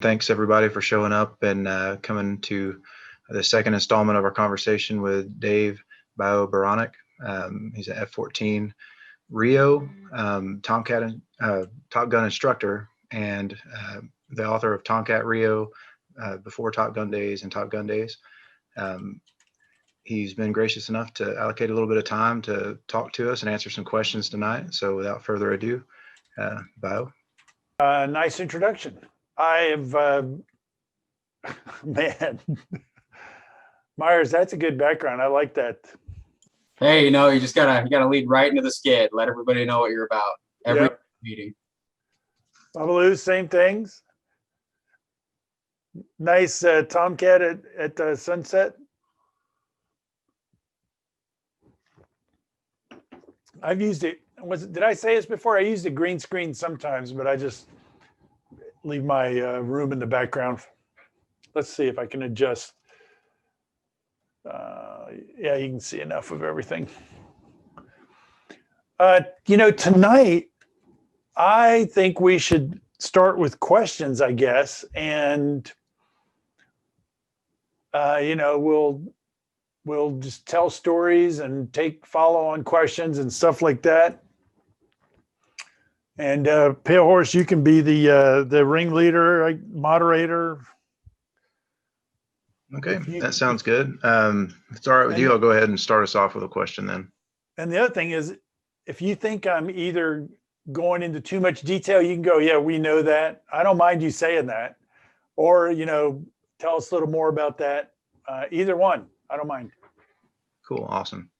Thanks everybody for showing up and coming to the second installment of our conversation with Dave Baranek. He's an F-14 RIO Tomcat Top Gun instructor and the author of Tomcat RIO, Before Top Gun Days and Top Gun Days. He's been gracious enough to allocate a little bit of time to talk to us and answer some questions tonight. So without further ado, Bo. Nice introduction. I have, man, Myers, that's a good background. I like that. Hey, you know, you gotta lead right into the skit. Let everybody know what you're about. Every meeting. Babaloo, same things. Nice Tomcat at sunset. I've used it. Did I say this before? I used a green screen sometimes, but I just leave my room in the background. Let's see if I can adjust. Yeah, you can see enough of everything. You know, tonight, I think we should start with questions, I guess. And, you know, we'll just tell stories and take follow-on questions and stuff like that. And Pale Horse, you can be the ringleader, moderator. Okay, that sounds good. If it's all right with you, I'll go ahead and start us off with a question then. And the other thing is, if you think I'm either going into too much detail, you can go, yeah, we know that. I don't mind you saying that. Or, you know, tell us a little more about that. Either one, I don't mind. Cool, awesome.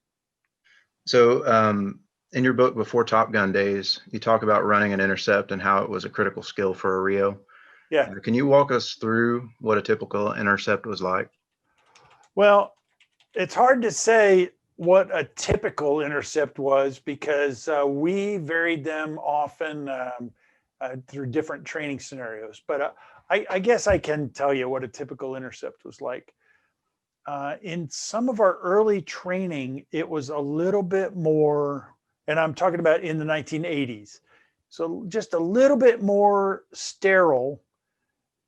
So in your book, Before Top Gun Days, you talk about running an intercept and how it was a critical skill for a RIO. Yeah. Can you walk us through what a typical intercept was like? Well, it's hard to say what a typical intercept was because we varied them often through different training scenarios. But I guess I can tell you what a typical intercept was like. In some of our early training, it was a little bit more, and I'm talking about in the 1980s. So just a little bit more sterile.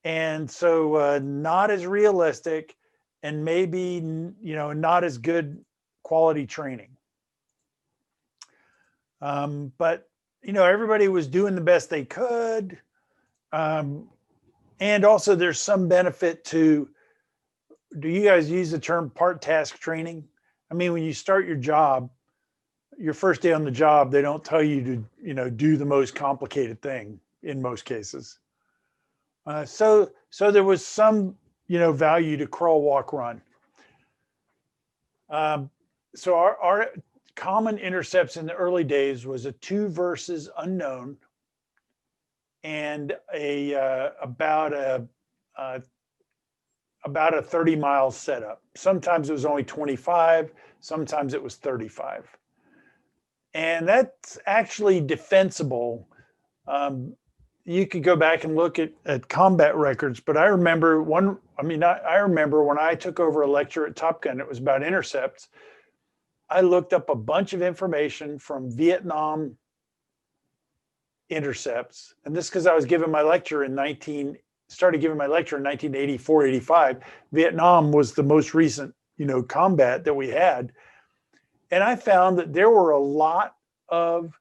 And so not as realistic and maybe, you know, not as good quality training. But, you know, everybody was doing the best they could. And also there's some benefit to, do you guys use the term part task training? I mean, when you start your job, your first day on the job, they don't tell you to, you know, do the most complicated thing in most cases. So there was some, you know, value to crawl, walk, run. So our common intercepts in the early days was a 2 versus unknown and about a 30-mile setup. Sometimes it was only 25, sometimes it was 35. And that's actually defensible. You could go back and look at combat records, but I remember I remember when I took over a lecture at Top Gun, it was about intercepts. I looked up a bunch of information from Vietnam intercepts. And this because I was giving my lecture started giving my lecture in 1984, 85. Vietnam was the most recent, you know, combat that we had. And I found that there were a lot of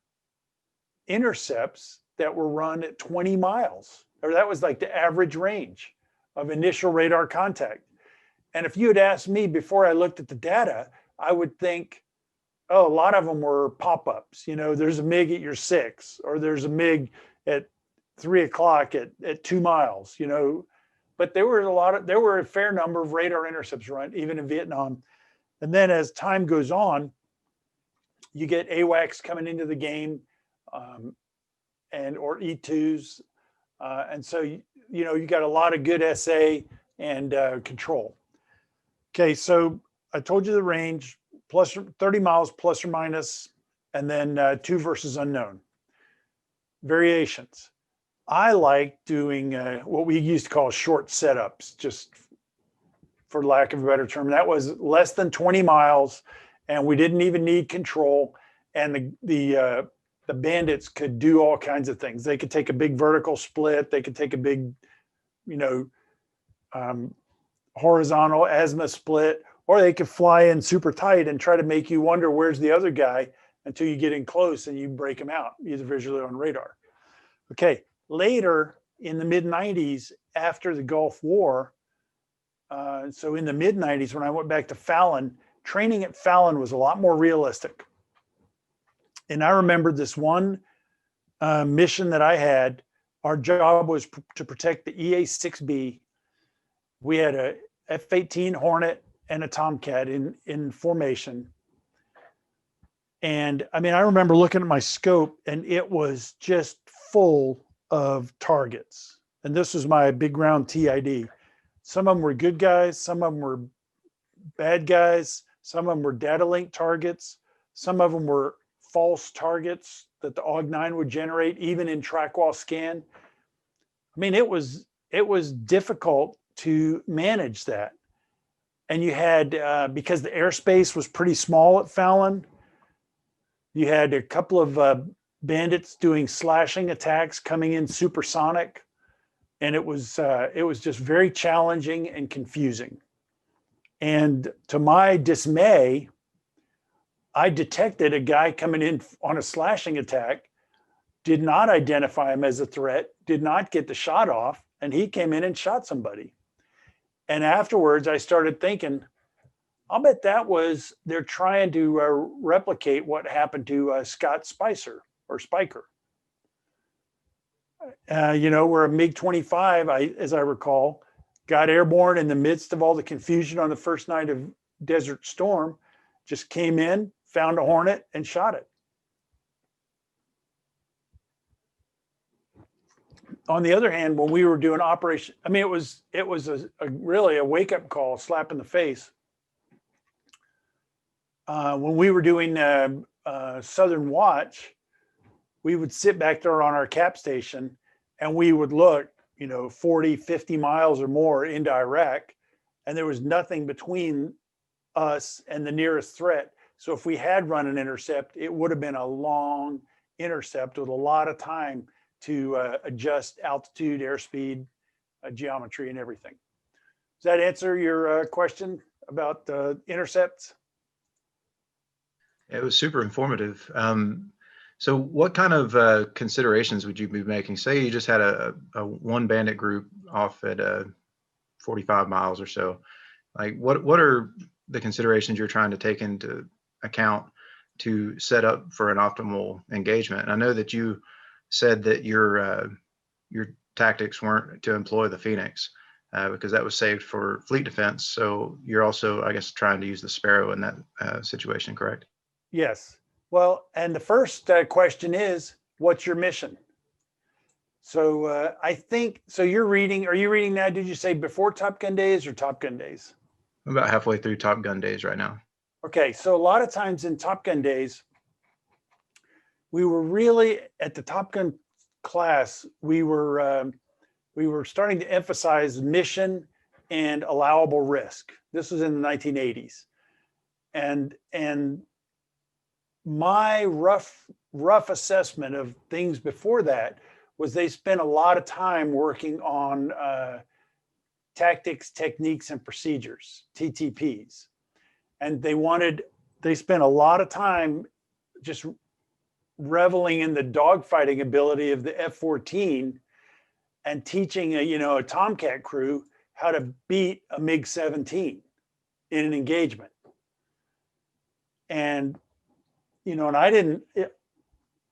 intercepts that were run at 20 miles, or that was like the average range of initial radar contact. And if you had asked me before I looked at the data, I would think, oh, a lot of them were pop-ups. You know, there's a MiG at your 6, or there's a MiG at 3 o'clock at 2 miles, you know. But there were a fair number of radar intercepts run, even in Vietnam. And then as time goes on, you get AWACS coming into the game, or E2s. And so, you know, you got a lot of good SA and control. Okay, so I told you the range, plus 30 miles plus or minus, and then 2 versus unknown. Variations. I like doing what we used to call short setups, just for lack of a better term. That was less than 20 miles, and we didn't even need control. And the bandits could do all kinds of things. They could take a big vertical split. They could take a big horizontal azimuth split, or they could fly in super tight and try to make you wonder where's the other guy until you get in close and you break him out, either visually or on radar. Okay, later in the mid-90s, after the Gulf War, so in the mid-90s when I went back to Fallon, training at Fallon was a lot more realistic. And I remember this one mission that I had. Our job was to protect the EA-6B. We had a F-18 Hornet and a Tomcat in formation. And I mean, I remember looking at my scope and it was just full of targets. And this was my big round TID. Some of them were good guys. Some of them were bad guys. Some of them were Datalink targets. Some of them were false targets that the AUG-9 would generate, even in track wall scan. I mean, it was difficult to manage that. And you had, because the airspace was pretty small at Fallon, you had a couple of bandits doing slashing attacks coming in supersonic. And it was just very challenging and confusing. And to my dismay, I detected a guy coming in on a slashing attack, did not identify him as a threat, did not get the shot off, and he came in and shot somebody. And afterwards, I started thinking, I'll bet that was, they're trying to replicate what happened to Scott Spicer or Spiker. Where a MiG-25, as I recall, got airborne in the midst of all the confusion on the first night of Desert Storm, just came in, found a Hornet, and shot it. On the other hand, when we were doing operation, I mean, it was really a wake-up call, slap in the face. When we were doing Southern Watch, we would sit back there on our cap station and we would look, 40, 50 miles or more into Iraq, and there was nothing between us and the nearest threat. So if we had run an intercept, it would have been a long intercept with a lot of time to adjust altitude, airspeed, geometry, and everything. Does that answer your question about intercepts? It was super informative. So what kind of considerations would you be making? Say you just had a one bandit group off at 45 miles or so. Like what are the considerations you're trying to take into account to set up for an optimal engagement? And I know that you said that your tactics weren't to employ the Phoenix because that was saved for fleet defense. So you're also, I guess, trying to use the Sparrow in that situation, correct? Yes. Well, and the first question is, what's your mission? So I think, so are you reading that? Did you say before Top Gun days or Top Gun days? I'm about halfway through Top Gun days right now. Okay. So a lot of times in Top Gun days, we were really at the Top Gun class, we were starting to emphasize mission and allowable risk. This was in the 1980s. And my rough assessment of things before that was they spent a lot of time working on tactics, techniques, and procedures, TTPs. And they spent a lot of time just reveling in the dogfighting ability of the F-14 and teaching a Tomcat crew how to beat a MiG-17 in an engagement. And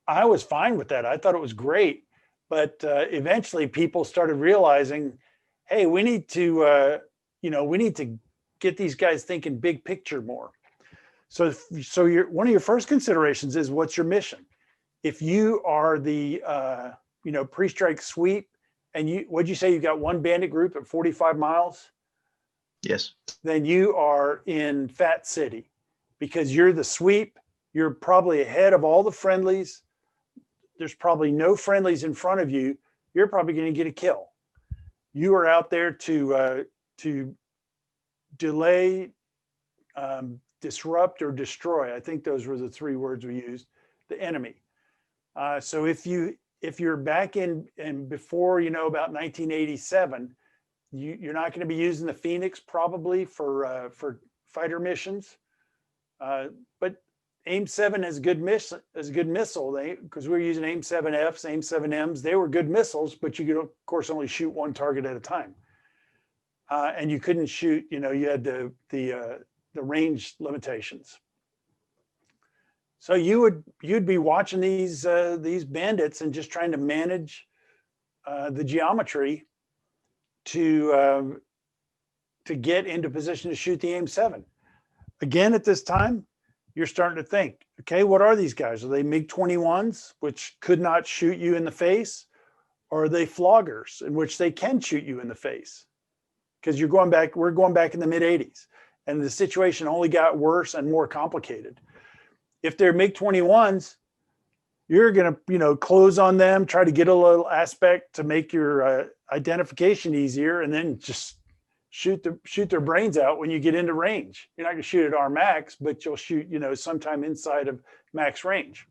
I was fine with that. I thought it was great. But eventually people started realizing, hey, we need to get these guys thinking big picture more. So one of your first considerations is, what's your mission? If you are the pre-strike sweep, and what'd you say, you got one bandit group at 45 miles? Yes. Then you are in Fat City, because you're the sweep. You're probably ahead of all the friendlies. There's probably no friendlies in front of you. You're probably going to get a kill. You are out there to delay, disrupt, or destroy. I think those were the three words we used, the enemy. So if you if you're back in and before, about 1987, you're not going to be using the Phoenix probably for fighter missions. But AIM-7 is a good missile. Because we were using AIM-7Fs, AIM-7Ms, they were good missiles, but you could of course only shoot one target at a time. And you couldn't shoot, you had the range limitations. So you'd be watching these bandits and just trying to manage the geometry to get into position to shoot the AIM-7. Again, at this time, you're starting to think, okay, what are these guys? Are they MiG-21s, which could not shoot you in the face? Or are they floggers, in which they can shoot you in the face? Because we're going back in the mid-'80s, and the situation only got worse and more complicated. If they're MiG-21s, you're going to, close on them, try to get a little aspect to make your identification easier, and then just shoot their brains out when you get into range. You're not going to shoot at our max, but you'll shoot, sometime inside of max range.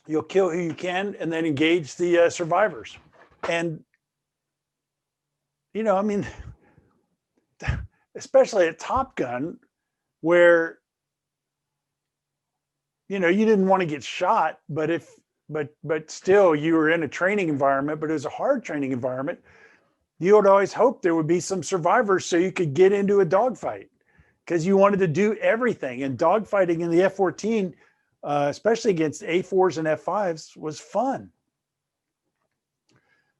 You'll kill who you can and then engage the survivors. And, especially at Top Gun, where, you didn't want to get shot, but still you were in a training environment, but it was a hard training environment. You would always hope there would be some survivors so you could get into a dogfight, because you wanted to do everything. And dogfighting in the F-14, especially against A4s and F5s, was fun.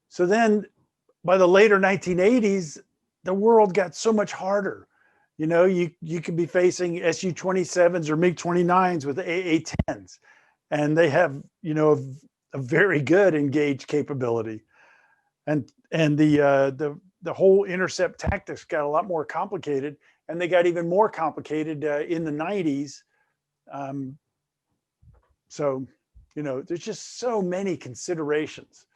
So then by the later 1980s, the world got so much harder. You could be facing Su-27s or MiG-29s with AA-10s, and they have, a very good engaged capability. And the whole intercept tactics got a lot more complicated, and they got even more complicated in the 90s. So, there's just so many considerations.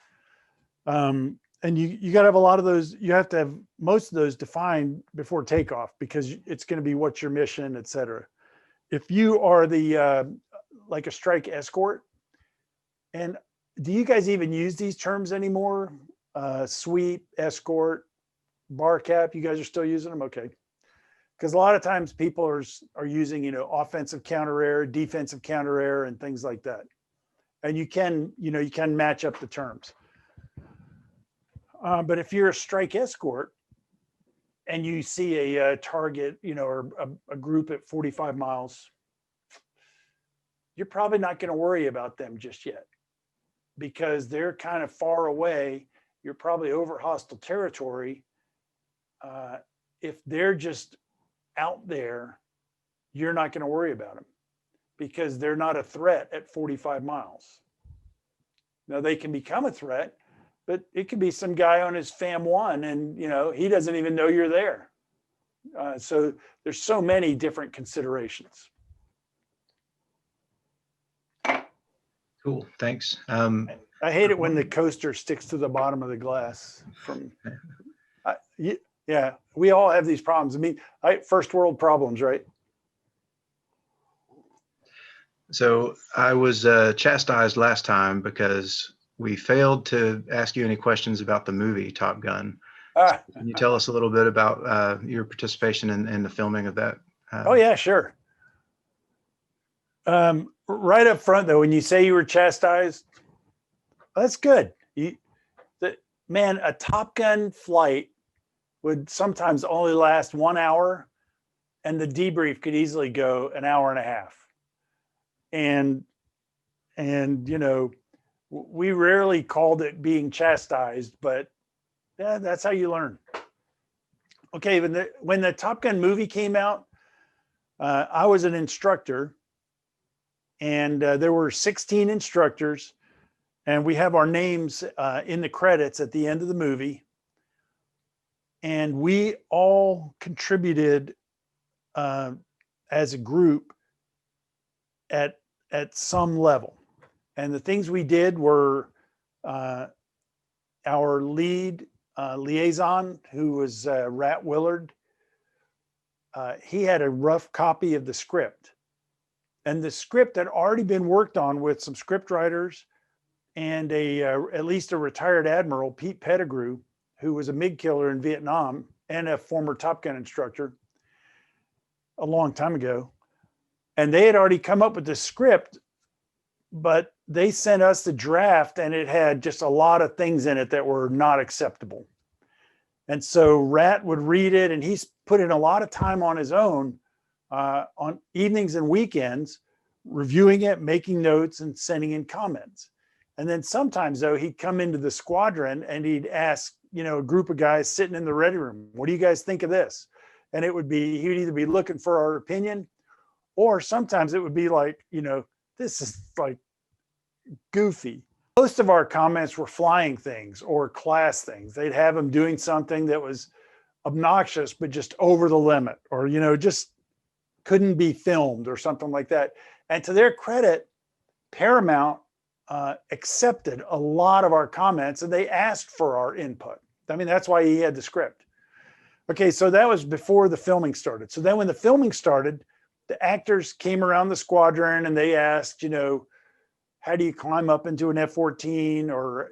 And you got to have a lot of those. You have to have most of those defined before takeoff, because it's going to be what's your mission, et cetera. If you are like a strike escort, and do you guys even use these terms anymore? Sweep, escort, bar cap, you guys are still using them? Okay. Because a lot of times people are using, offensive counter air, defensive counter air, and things like that. And you can match up the terms. But if you're a strike escort and you see a target, or a group at 45 miles, you're probably not going to worry about them just yet, because they're kind of far away. You're probably over hostile territory. If they're just out there, you're not going to worry about them, because they're not a threat at 45 miles. Now, they can become a threat, but it could be some guy on his FAM-1 and, he doesn't even know you're there. So there's so many different considerations. Cool, thanks. I hate it when the coaster sticks to the bottom of the glass. Yeah, we all have these problems. I mean, first world problems, right? So I was chastised last time because we failed to ask you any questions about the movie Top Gun. So can you tell us a little bit about your participation in the filming of that? Oh yeah, sure. Right up front though, when you say you were chastised, that's good. Man, a Top Gun flight would sometimes only last 1 hour, and the debrief could easily go an hour and a half. And we rarely called it being chastised, but yeah, that's how you learn. Okay, when the Top Gun movie came out, I was an instructor, and there were 16 instructors, and we have our names in the credits at the end of the movie. And we all contributed as a group at some level. And the things we did were our lead liaison, who was Rat Willard. He had a rough copy of the script. And the script had already been worked on with some script writers and at least a retired admiral, Pete Pettigrew, who was a MiG killer in Vietnam and a former Top Gun instructor a long time ago. And they had already come up with the script, but they sent us the draft and it had just a lot of things in it that were not acceptable. And so Rat would read it, and he's put in a lot of time on his own on evenings and weekends, reviewing it, making notes, and sending in comments. And then sometimes, though, he'd come into the squadron and he'd ask, a group of guys sitting in the ready room, what do you guys think of this? And it would be, he would either be looking for our opinion, or sometimes it would be like, this is like goofy. Most of our comments were flying things or class things. They'd have them doing something that was obnoxious, but just over the limit, or, just couldn't be filmed or something like that. And to their credit, Paramount accepted a lot of our comments, and they asked for our input. I mean, that's why he had the script. Okay, so that was before the filming started. So then when the filming started, the actors came around the squadron and they asked, how do you climb up into an F-14? Or,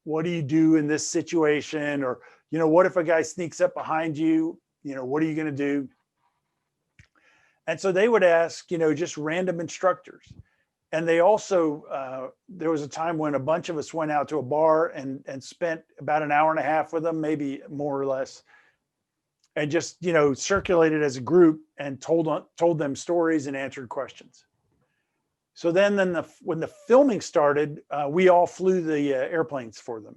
what do you do in this situation? Or, what if a guy sneaks up behind you? What are you going to do? And so they would ask, just random instructors. And they also, there was a time when a bunch of us went out to a bar and spent about an hour and a half with them, maybe more or less, and just, circulated as a group and told them stories and answered questions. So then when the filming started, we all flew the airplanes for them.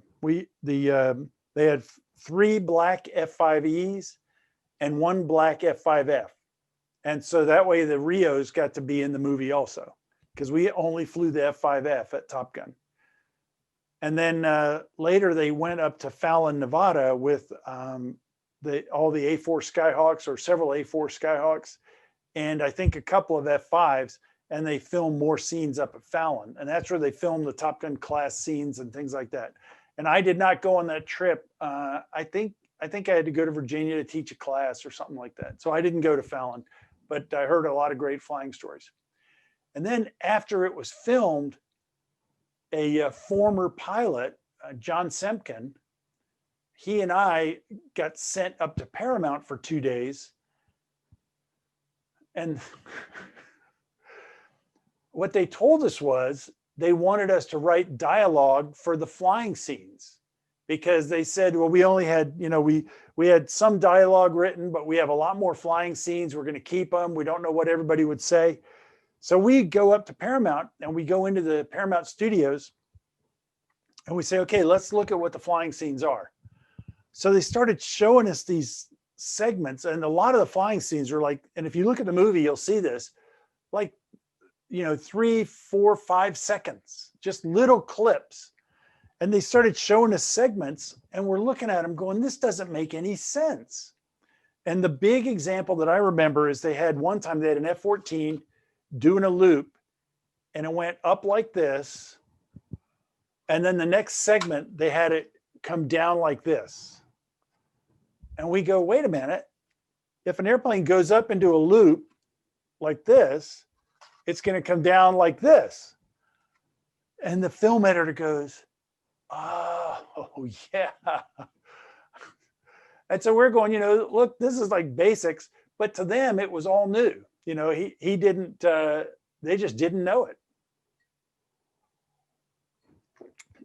They had 3 black F-5Es and 1 black F-5F. And so that way the Rios got to be in the movie also, because we only flew the F-5F at Top Gun. And then later they went up to Fallon, Nevada with all the A4 Skyhawks, or several A4 Skyhawks, and I think a couple of F-5s, and they filmed more scenes up at Fallon. And that's where they filmed the Top Gun class scenes and things like that. And I did not go on that trip. I think I had to go to Virginia to teach a class or something like that. So I didn't go to Fallon, but I heard a lot of great flying stories. And then after it was filmed, a former pilot, John Semkin, he and I got sent up to Paramount for 2 days. And what they told us was they wanted us to write dialogue for the flying scenes, because they said, well, we only had, we had some dialogue written, but we have a lot more flying scenes. We're going to keep them. We don't know what everybody would say. So we go up to Paramount and we go into the Paramount studios and we say, okay, let's look at what the flying scenes are. So they started showing us these segments, and a lot of the flying scenes are like, and if you look at the movie, you'll see this, like, 3, 4, 5 seconds, just little clips. And they started showing us segments, and we're looking at them going, this doesn't make any sense. And the big example that I remember is they had one time, they had an F-14 doing a loop, and it went up like this. And then the next segment, they had it come down like this. And we go, wait a minute. If an airplane goes up into a loop like this, it's going to come down like this. And the film editor goes, oh, yeah. And so we're going, look, this is like basics, but to them, it was all new. He didn't, they just didn't know it.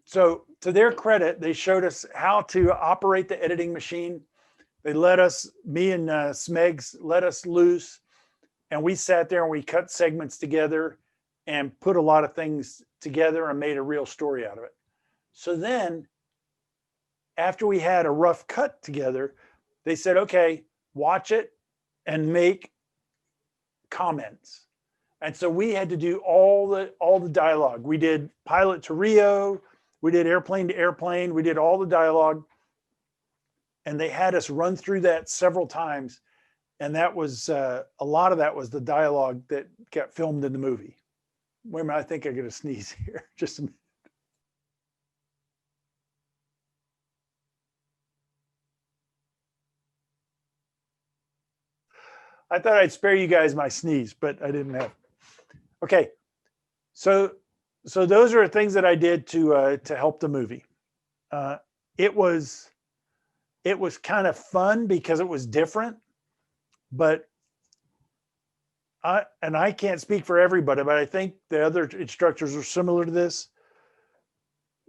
So to their credit, they showed us how to operate the editing machine. They let us, me and Smegs, let us loose. And we sat there and we cut segments together and put a lot of things together and made a real story out of it. So then, after we had a rough cut together, they said, okay, watch it and make comments. And so we had to do all the dialogue. We did pilot to Rio, we did airplane to airplane, we did all the dialogue. And they had us run through that several times. And that was, a lot of that was the dialogue that got filmed in the movie. Wait a minute, I think I got a sneeze here. Just a minute. I thought I'd spare you guys my sneeze, but I didn't have. Okay, so those are things that I did to help the movie. It was kind of fun because it was different, but I can't speak for everybody, but I think the other instructors are similar to this.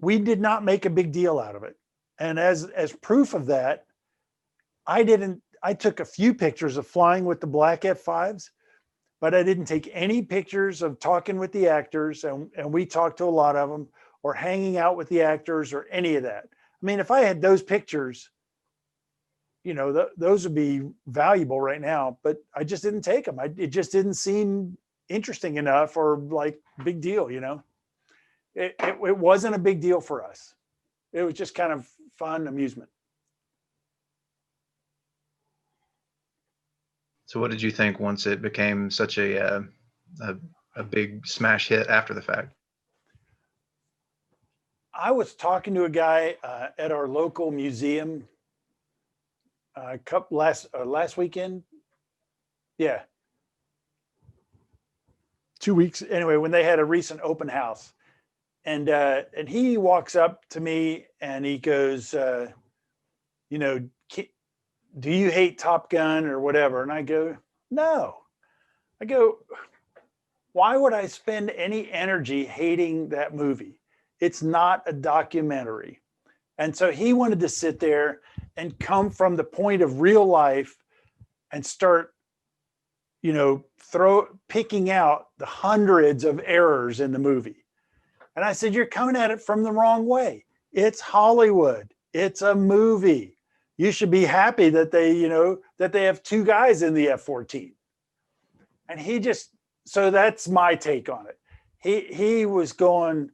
We did not make a big deal out of it. And as proof of that, I took a few pictures of flying with the black F-5s, but I didn't take any pictures of talking with the actors. And we talked to a lot of them, or hanging out with the actors, or any of that. I mean, if I had those pictures, you know, those would be valuable right now, but I just didn't take them. It just didn't seem interesting enough or like big deal, you know. It wasn't a big deal for us. It was just kind of fun amusement. So what did you think once it became such a big smash hit after the fact? I was talking to a guy at our local museum last weekend. Yeah. 2 weeks. Anyway, when they had a recent open house. And he walks up to me and he goes, you know, do you hate Top Gun or whatever? And I go, no. I go, why would I spend any energy hating that movie? It's not a documentary. And so he wanted to sit there and come from the point of real life and start, you know, picking out the hundreds of errors in the movie. And I said, you're coming at it from the wrong way. It's Hollywood. It's a movie. You should be happy that they have two guys in the F-14. And so that's my take on it. He was going,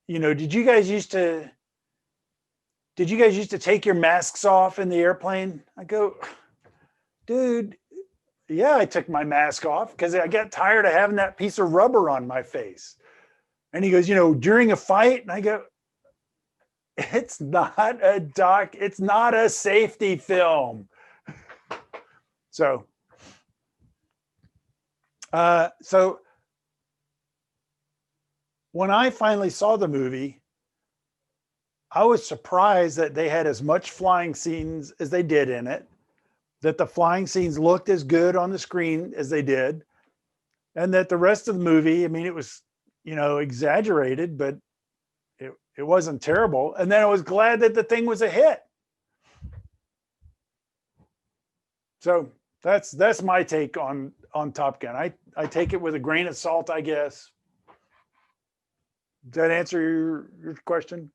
you know, did you guys used to take your masks off in the airplane? I go, dude, yeah, I took my mask off because I got tired of having that piece of rubber on my face. And he goes, you know, during a fight? And I go, it's not it's not a safety film. So when I finally saw the movie, I was surprised that they had as much flying scenes as they did in it, that the flying scenes looked as good on the screen as they did, and that the rest of the movie, I mean, it was, you know, exaggerated, but it wasn't terrible. And then I was glad that the thing was a hit. So that's my take on Top Gun. I take it with a grain of salt, I guess. Does that answer your question?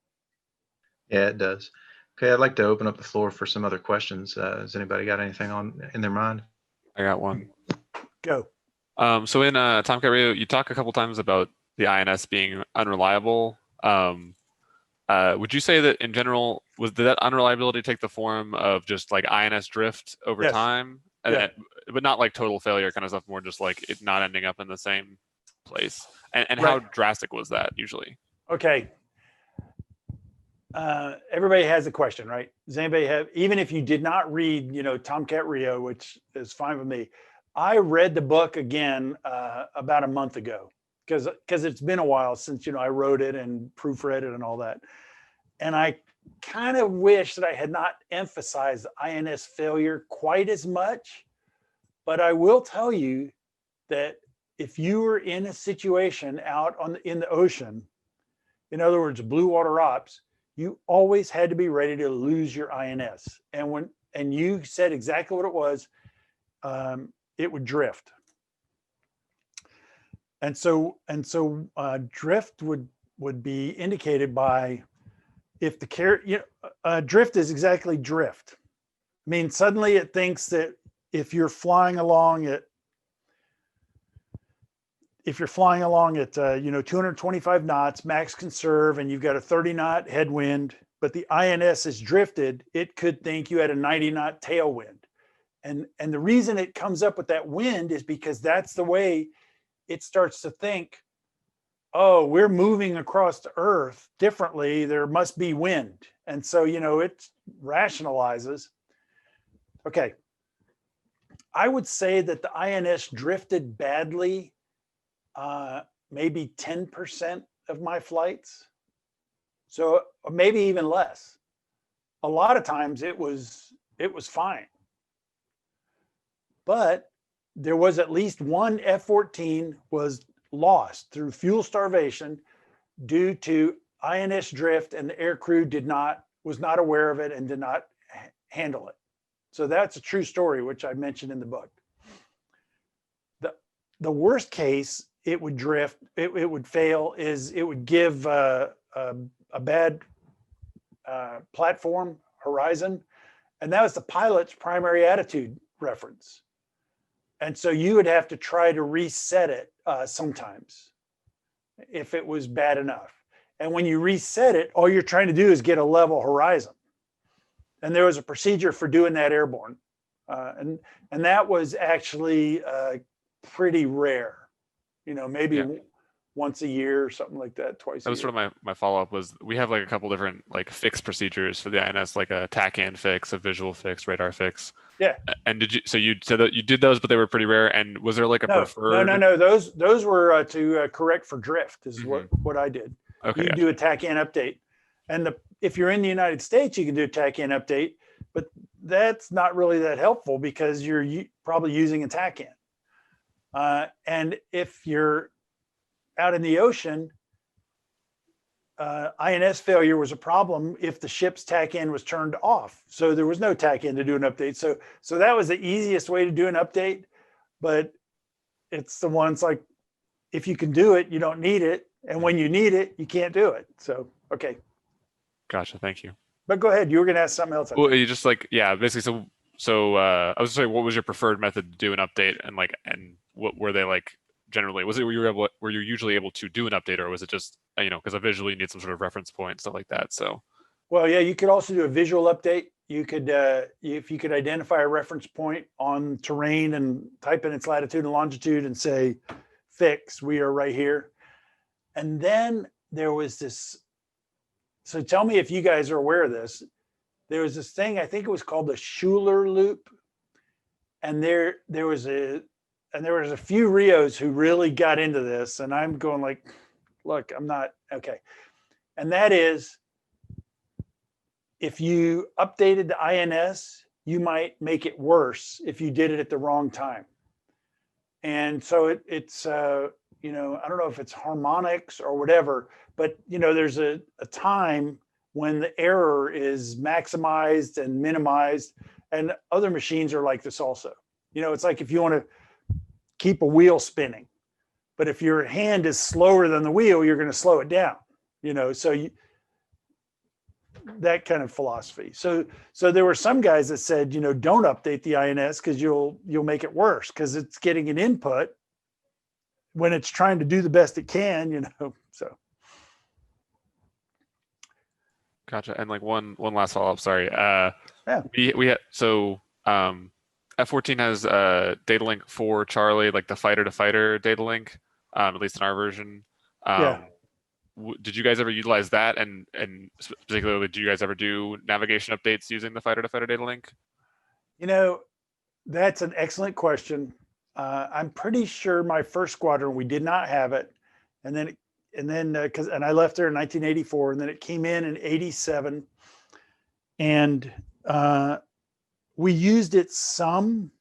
Yeah, it does. Okay, I'd like to open up the floor for some other questions. Has anybody got anything in their mind? I got one. Go. So in Tomcat RIO, you talk a couple times about the INS being unreliable. Would you say that in general, did that unreliability take the form of just like INS drift over Yes. time? And but not like total failure kind of stuff, more just like it not ending up in the same place. And Right. How drastic was that usually? Okay. Everybody has a question, right? Does anybody have, even if you did not read, you know, Tomcat RIO, which is fine with me. I read the book again about a month ago because it's been a while since, you know, I wrote it and proofread it and all that. And I kind of wish that I had not emphasized INS failure quite as much. But I will tell you that if you were in a situation out in the ocean, in other words, blue water ops, you always had to be ready to lose your INS. And you said exactly what it was. It would drift. And so drift would be indicated by if the drift is exactly drift. I mean, suddenly it thinks that if you're flying along at 225 knots max conserve and you've got a 30 knot headwind, but the INS is drifted, it could think you had a 90 knot tailwind. And the reason it comes up with that wind is because that's the way it starts to think, oh, we're moving across the Earth differently, there must be wind. And so, you know, it rationalizes. Okay. I would say that the INS drifted badly maybe 10% of my flights. So maybe even less. A lot of times it was fine. But there was at least one F-14 was lost through fuel starvation due to INS drift, and the air crew was not aware of it and did not handle it. So that's a true story, which I mentioned in the book. The worst case it would drift, it would fail, is it would give a bad platform horizon, and that was the pilot's primary attitude reference. And so you would have to try to reset it sometimes if it was bad enough. And when you reset it, all you're trying to do is get a level horizon. And there was a procedure for doing that airborne. And that was actually pretty rare, maybe once a year or something like that, twice a year. That was sort of my follow-up. Was we have like a couple different like fix procedures for the INS, like a TACAN fix, a visual fix, radar fix. Yeah. And so you said that you did those, but they were pretty rare. And was there like a preferred? No. Those were to correct for drift is what I did. Okay. You can do a TACAN update. And if you're in the United States, you can do a TACAN update, but that's not really that helpful because you're probably using a TACAN. And if you're out in the ocean, INS failure was a problem if the ship's TACAN was turned off. So there was no TACAN to do an update. So that was the easiest way to do an update, but it's the ones like, if you can do it, you don't need it. And when you need it, you can't do it. So, okay. Gotcha. Thank you. But go ahead. You were going to ask something else. Well, you just like, yeah, basically. So I was saying, what was your preferred method to do an update, and what were they like generally? Was it were you usually able to do an update, or was it just because visually you need some sort of reference point, stuff like that? So, well, yeah, you could also do a visual update. You could if you could identify a reference point on terrain and type in its latitude and longitude and say, "Fix, we are right here." And then there was this. So tell me if you guys are aware of this. There was this thing, I think it was called the Schuler loop. And there was a few RIOs who really got into this. And I'm going like, look, I'm not, okay. And that is, if you updated the INS, you might make it worse if you did it at the wrong time. And so it's, I don't know if it's harmonics or whatever, but there's a time when the error is maximized and minimized, and other machines are like this also. It's like if you want to keep a wheel spinning, but if your hand is slower than the wheel, you're going to slow it down, so that kind of philosophy. So there were some guys that said, don't update the INS because you'll make it worse because it's getting an input when it's trying to do the best it can, so. Gotcha. And like one last follow-up, sorry. Yeah. We had, so F-14 has Datalink 4 Charlie, like the fighter-to-fighter Datalink, at least in our version. Yeah. Did you guys ever utilize that? And particularly, did you guys ever do navigation updates using the fighter-to-fighter Datalink? That's an excellent question. I'm pretty sure my first squadron, we did not have it. And then I left there in 1984, and then it came in 87, and we used it some,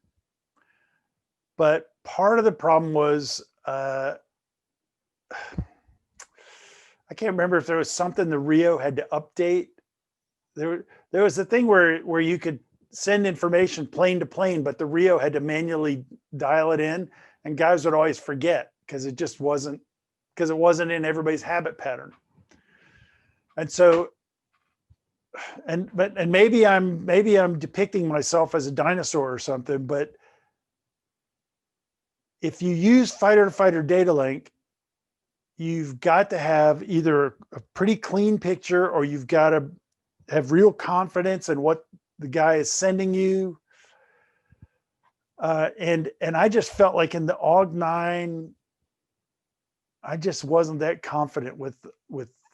but part of the problem was I can't remember if there was something the RIO had to update. There was a thing where you could send information plane to plane, but the RIO had to manually dial it in, and guys would always forget because it just wasn't. Because it wasn't in everybody's habit pattern. And so, and maybe I'm depicting myself as a dinosaur or something, but if you use fighter-to-fighter data link, you've got to have either a pretty clean picture, or you've got to have real confidence in what the guy is sending you. And I just felt like in the AUG-9, I just wasn't that confident with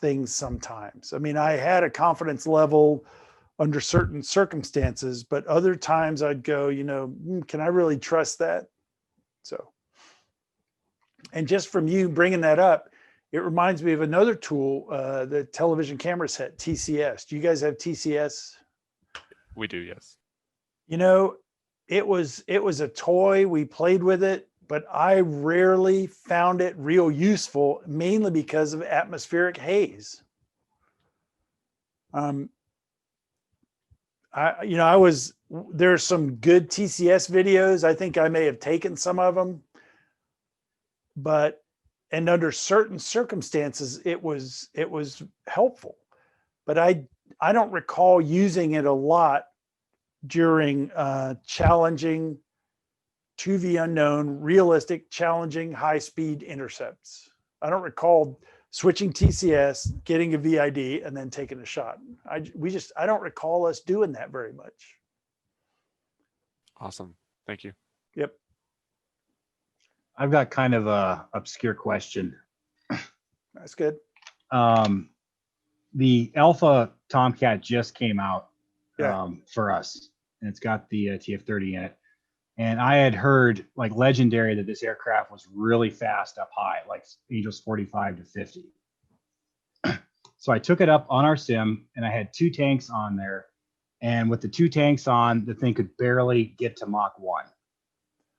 things sometimes. I mean, I had a confidence level under certain circumstances, but other times I'd go, can I really trust that? So And just from you bringing that up, it reminds me of another tool, the television camera set, TCS. Do you guys have TCS? We do, yes. You know, it was a toy. We played with it, but I rarely found it real useful, mainly because of atmospheric haze. There's some good TCS videos. I think I may have taken some of them, and under certain circumstances, it was helpful, but I don't recall using it a lot during challenging 2V unknown, realistic, challenging, high-speed intercepts. I don't recall switching TCS, getting a VID, and then taking a shot. I don't recall us doing that very much. Awesome. Thank you. Yep. I've got kind of a obscure question. That's good. The Alpha Tomcat just came out Yeah. for us, and it's got the TF30 in it. And I had heard like legendary that this aircraft was really fast up high, like Angels 45 to 50. So I took it up on our sim, and I had 2 tanks on there. And with the 2 tanks on, the thing could barely get to Mach 1.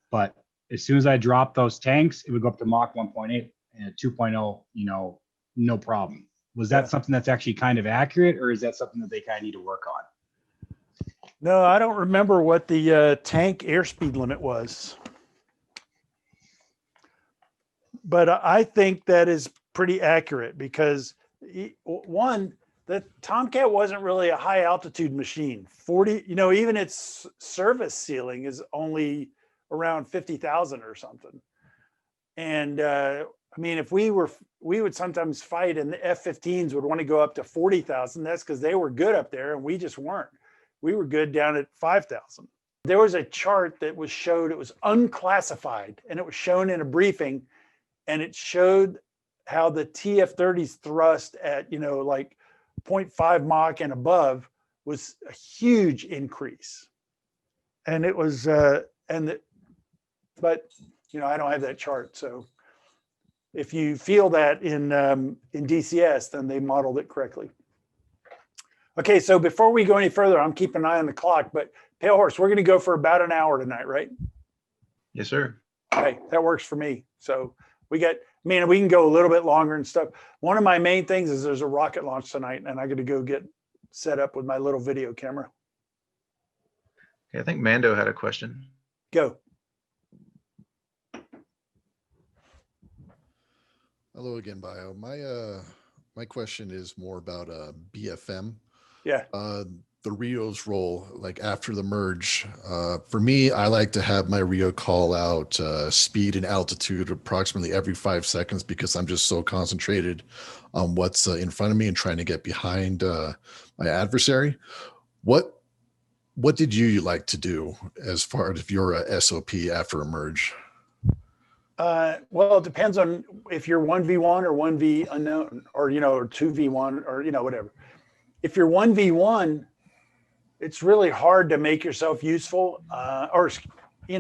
But as soon as I dropped those tanks, it would go up to Mach 1.8 and 2.0, no problem. Was that something that's actually kind of accurate, or is that something that they kind of need to work on? No, I don't remember what the tank airspeed limit was. But I think that is pretty accurate because, one, the Tomcat wasn't really a high altitude machine. 40, even its service ceiling is only around 50,000 or something. And if we would sometimes fight, and the F-15s would want to go up to 40,000. That's because they were good up there and we just weren't. We were good down at 5,000. There was a chart that was showed, it was unclassified, and it was shown in a briefing, and it showed how the TF-30's thrust at, like 0.5 Mach and above was a huge increase. And it was, but I don't have that chart. So if you feel that in DCS, then they modeled it correctly. Okay, so before we go any further, I'm keeping an eye on the clock, but Pale Horse, we're going to go for about an hour tonight, right? Yes, sir. Okay, that works for me. So we can go a little bit longer and stuff. One of my main things is there's a rocket launch tonight, and I got to go get set up with my little video camera. Okay, I think Mando had a question. Go. Hello again, Bio. My question is more about BFM. Yeah. The RIO's role, like after the merge. For me, I like to have my RIO call out speed and altitude approximately every 5 seconds because I'm just so concentrated on what's in front of me and trying to get behind my adversary. What did you like to do as far as your SOP after a merge? Well, it depends on if you're 1v1 or 1v unknown, or, or 2v1 or, whatever. If you're 1v1, it's really hard to make yourself useful, you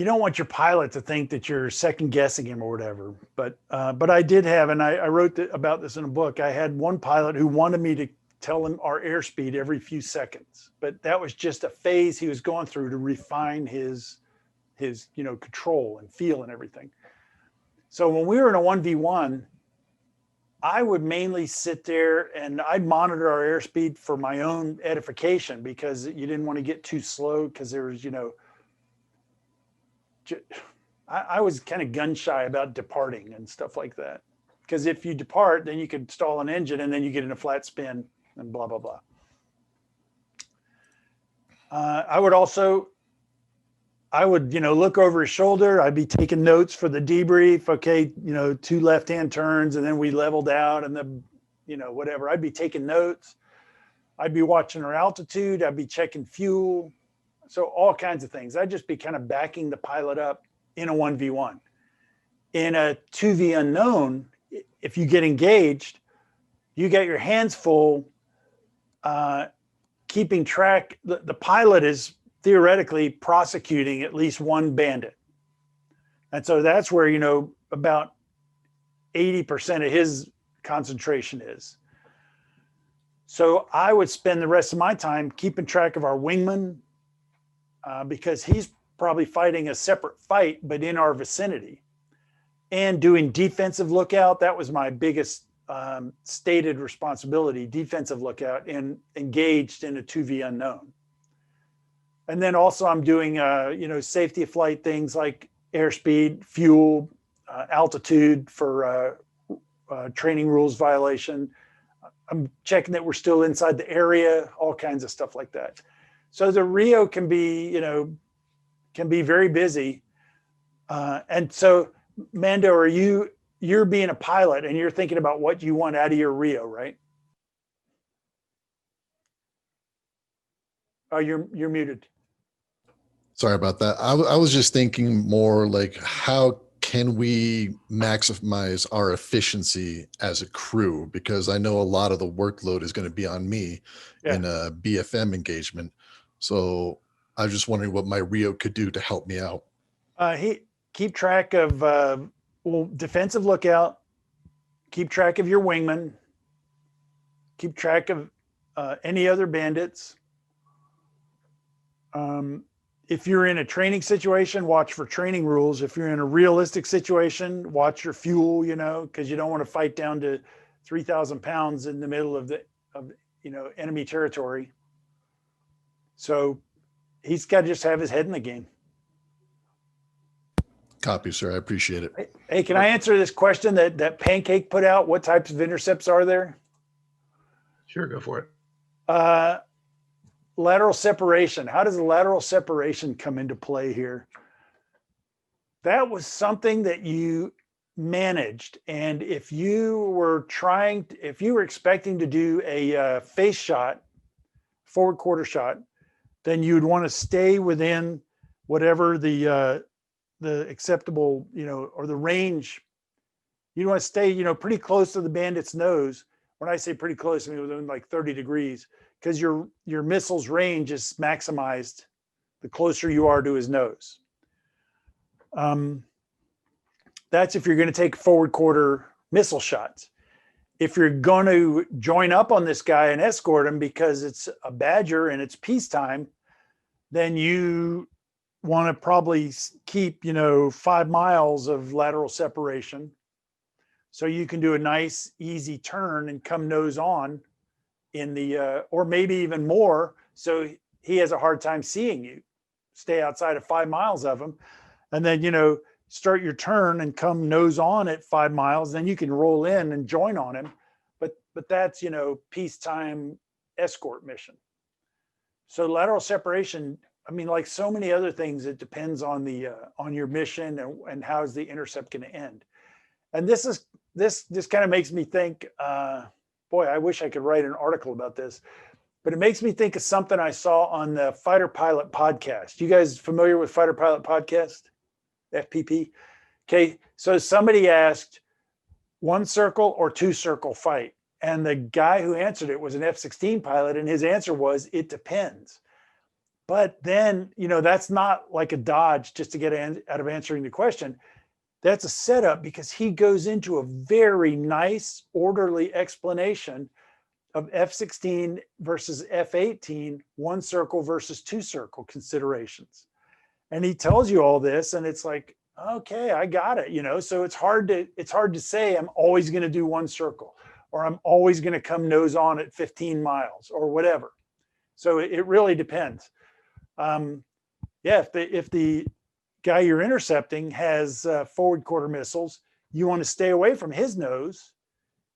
don't want your pilot to think that you're second guessing him or whatever. But I did have, and I wrote about this in a book. I had one pilot who wanted me to tell him our airspeed every few seconds, but that was just a phase he was going through to refine his control and feel and everything. So when we were in a 1v1, I would mainly sit there and I'd monitor our airspeed for my own edification because you didn't want to get too slow because there was, I was kind of gun shy about departing and stuff like that. Because if you depart, then you could stall an engine and then you get in a flat spin and blah, blah, blah. I would, look over his shoulder. I'd be taking notes for the debrief. Okay, 2 left-hand turns, and then we leveled out, and whatever. I'd be taking notes. I'd be watching our altitude. I'd be checking fuel. So all kinds of things. I'd just be kind of backing the pilot up in a 1v1. In a 2v unknown, if you get engaged, you got your hands full keeping track. The pilot is theoretically prosecuting at least one bandit. And so that's where, about 80% of his concentration is. So I would spend the rest of my time keeping track of our wingman, because he's probably fighting a separate fight, but in our vicinity, and doing defensive lookout. That was my biggest stated responsibility, defensive lookout, and engaged in a 2V unknown. And then also I'm doing, safety of flight things like airspeed, fuel, altitude for training rules violation. I'm checking that we're still inside the area, all kinds of stuff like that. So the RIO can be very busy. And so, Mando, you're being a pilot and you're thinking about what you want out of your RIO, right? Oh, you're muted. Sorry about that. I was just thinking more like, how can we maximize our efficiency as a crew? Because I know a lot of the workload is going to be on me in a BFM engagement. So I was just wondering what my RIO could do to help me out. Keep track of, defensive lookout, keep track of your wingman, keep track of any other bandits. If you're in a training situation, watch for training rules. If you're in a realistic situation, watch your fuel, because you don't want to fight down to 3,000 pounds in the middle of enemy territory. So he's got to just have his head in the game. Copy, sir. I appreciate it. Hey, can I answer this question that Pancake put out? What types of intercepts are there? Sure, go for it. Lateral separation. How does the lateral separation come into play here? That was something that you managed. And if you were expecting to do a face shot, forward quarter shot, then you'd want to stay within whatever the acceptable, or the range. You want to stay, pretty close to the bandit's nose. When I say pretty close, I mean within like 30 degrees, because your missile's range is maximized the closer you are to his nose. That's if you're going to take forward quarter missile shots. If you're going to join up on this guy and escort him because it's a Badger and it's peacetime, then you want to probably keep, 5 miles of lateral separation. So you can do a nice, easy turn and come nose on in the, or maybe even more. So he has a hard time seeing you. Stay outside of 5 miles of him. And then, start your turn and come nose on at 5 miles. Then you can roll in and join on him. But that's, peacetime escort mission. So lateral separation, I mean, like so many other things, it depends on on your mission and how's the intercept going to end. And this kind of makes me think, boy, I wish I could write an article about this, but it makes me think of something I saw on the Fighter Pilot podcast. You guys familiar with Fighter Pilot podcast, FPP? Okay, so somebody asked 1 circle or 2 circle fight. And the guy who answered it was an F-16 pilot, and his answer was, it depends. But then, that's not like a dodge just to get out of answering the question. That's a setup, because he goes into a very nice, orderly explanation of F-16 versus F-18, 1 circle versus 2 circle considerations. And he tells you all this, and it's like, okay, I got it, so it's hard to say I'm always going to do 1 circle, or I'm always going to come nose on at 15 miles or whatever. So it really depends. If the guy you're intercepting has forward quarter missiles, you want to stay away from his nose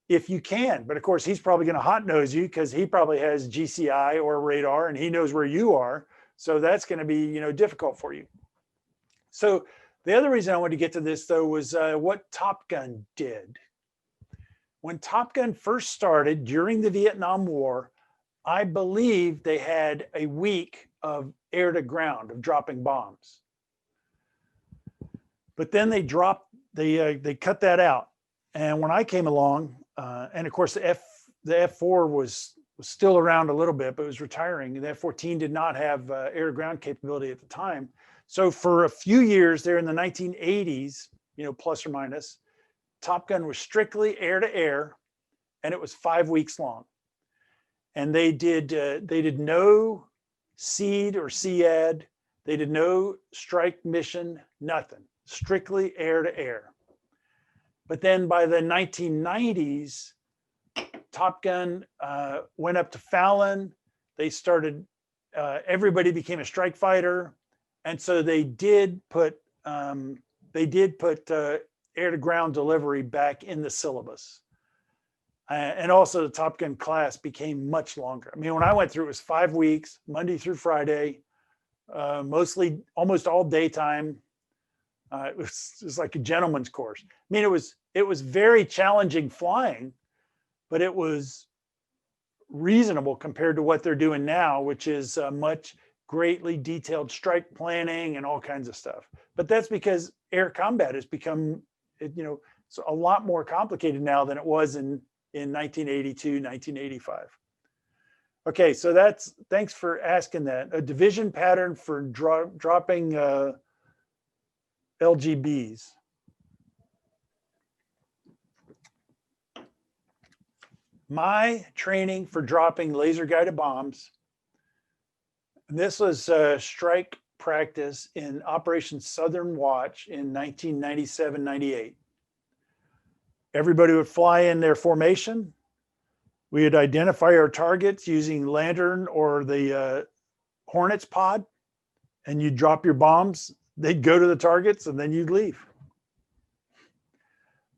if you can. But of course, he's probably going to hot nose you because he probably has GCI or radar and he knows where you are. So that's going to be, difficult for you. So the other reason I wanted to get to this, though, was what Top Gun did. When Top Gun first started during the Vietnam War, I believe they had a week of air to ground, of dropping bombs. But then they cut that out. And when I came along, and of course the F4 was was still around a little bit, but was retiring. And the F-14 did not have air-to-ground capability at the time. So for a few years there in the 1980s, plus or minus, Top Gun was strictly air-to-air, and it was 5 weeks long. And they did no SEAD or SEAD. They did no strike mission, nothing. Strictly air-to-air. But then by the 1990s, Top Gun went up to Fallon. They started, everybody became a strike fighter. And so they did put air-to-ground delivery back in the syllabus. And also the Top Gun class became much longer. I mean, when I went through, it was 5 weeks, Monday through Friday, almost all daytime. It was like a gentleman's course. I mean, it was very challenging flying, but it was reasonable compared to what they're doing now, which is much greatly detailed strike planning and all kinds of stuff. But that's because air combat has become, it's a lot more complicated now than it was in 1982, 1985. Okay, so thanks for asking that. A division pattern for dropping LGBs. My training for dropping laser guided bombs, and this was strike practice in Operation Southern Watch in 1997-98. Everybody would fly in their formation. We would identify our targets using Lantern or the Hornets pod, and you'd drop your bombs. They'd go to the targets, and then you'd leave.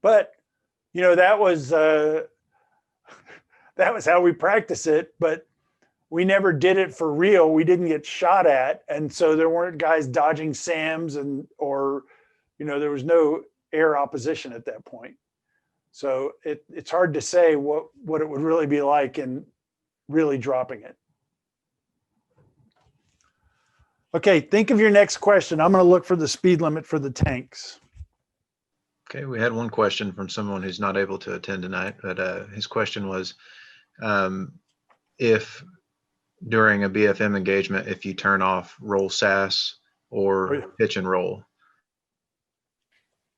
But that was how we practice it. But we never did it for real. We didn't get shot at, and so there weren't guys dodging SAMs or there was no air opposition at that point. So it's hard to say what it would really be like in really dropping it. Okay, think of your next question. I'm going to look for the speed limit for the tanks. Okay, we had one question from someone who's not able to attend tonight, but his question was, if during a BFM engagement, if you turn off roll SAS or pitch and roll.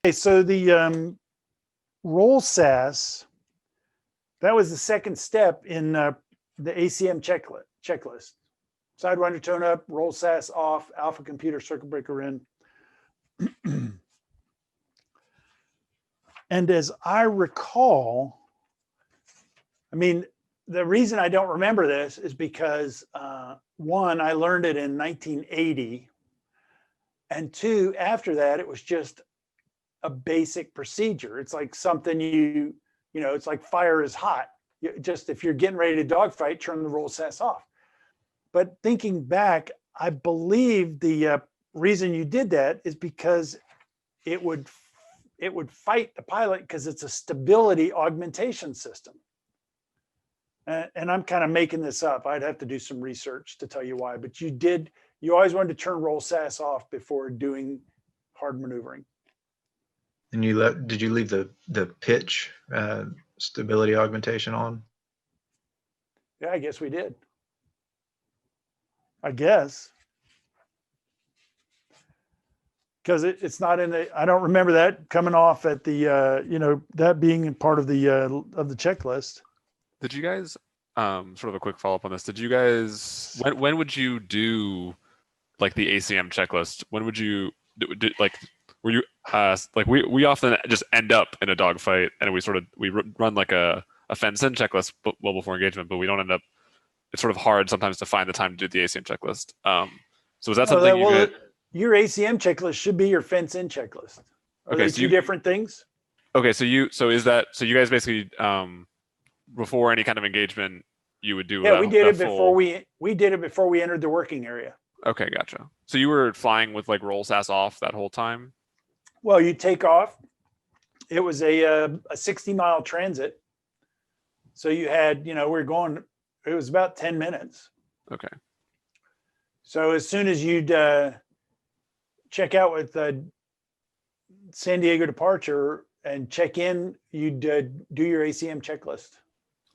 Okay, so the roll SAS, that was the second step in the ACM checklist. Sidewinder tone up, roll SAS off, alpha computer circuit breaker in. And as I recall, I mean, the reason I don't remember this is because one, I learned it in 1980. And two, after that, it was just a basic procedure. It's like something it's like fire is hot. Just if you're getting ready to dogfight, turn the roll SAS off. But thinking back, I believe the reason you did that is because it would fight the pilot because it's a stability augmentation system. And I'm kind of making this up. I'd have to do some research to tell you why. But you always wanted to turn roll SAS off before doing hard maneuvering. And did you leave the pitch stability augmentation on? Yeah, I guess we did. I guess. Because it's not in the, I don't remember that coming off at the, that being part of the checklist. Did you guys, sort of a quick follow-up on this, did you guys, when would you do like the ACM checklist? When would you do were you like we often just end up in a dogfight and we run like a fence-in checklist well before engagement, but we don't end up. It's sort of hard sometimes to find the time to do the ACM checklist. So is that something you did? Your ACM checklist should be your fence-in checklist. Are they two different things? Okay, so you guys basically before any kind of engagement you would do. Yeah, we did it before we did it before we entered the working area. Okay, gotcha. So you were flying with like roll SAS off that whole time? Well, you take off. It was a 60-mile transit. So you had, we're going, it was about 10 minutes. Okay. So as soon as you'd check out with San Diego departure and check in, you'd do your ACM checklist.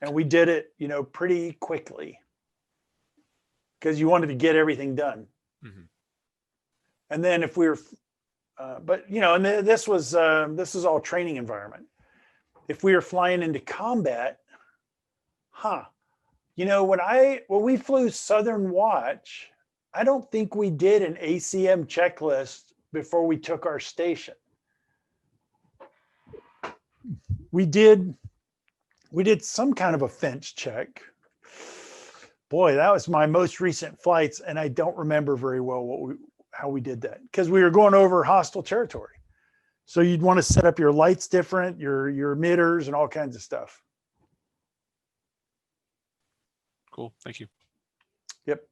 And we did it, pretty quickly because you wanted to get everything done. Mhm. And then if we were, and this was all training environment. If we were flying into combat, when we flew Southern Watch, I don't think we did an ACM checklist before we took our station. We did some kind of a fence check. Boy, that was my most recent flights, and I don't remember very well how we did that because we were going over hostile territory. So you'd want to set up your lights different, your emitters, and all kinds of stuff. Cool. Thank you. Yep.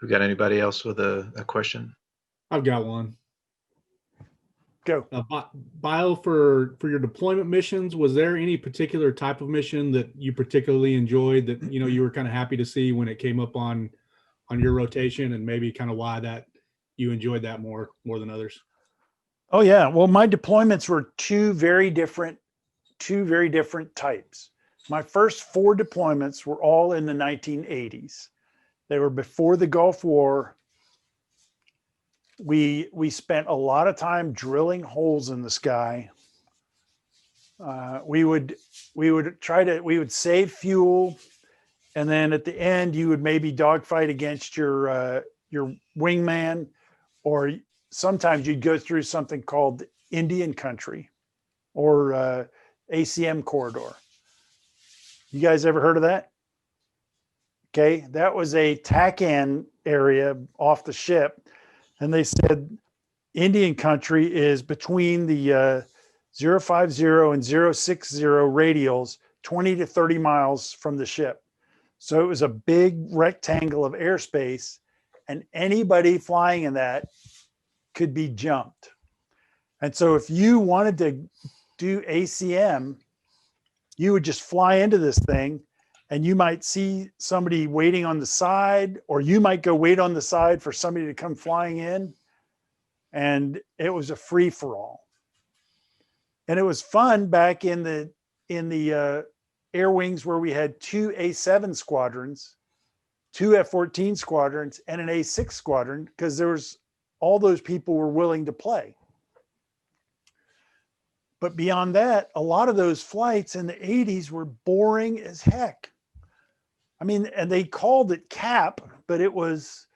We got anybody else with a question? I've got one. Go. Bio, for your deployment missions, was there any particular type of mission that you particularly enjoyed that you were kind of happy to see when it came up on your rotation, and maybe kind of why that you enjoyed that more than others? Oh yeah. Well, my deployments were two very different types. My first 4 deployments were all in the 1980s. They were before the Gulf War. We spent a lot of time drilling holes in the sky. We would save fuel, and then at the end you would maybe dogfight against your wingman, or sometimes you'd go through something called Indian country or ACM corridor. You guys ever heard of that? Okay, that was a TACAN area off the ship. And they said Indian country is between the 050 and 060 radials, 20 to 30 miles from the ship. So it was a big rectangle of airspace, and anybody flying in that could be jumped. And so if you wanted to do ACM, you would just fly into this thing, and you might see somebody waiting on the side, or you might go wait on the side for somebody to come flying in. And it was a free for all. And it was fun back in the air wings where we had 2 A7 squadrons, 2 F-14 squadrons, and an A6 squadron, because there was all those people were willing to play. But beyond that, a lot of those flights in the 80s were boring as heck. I mean, and they called it CAP, but there was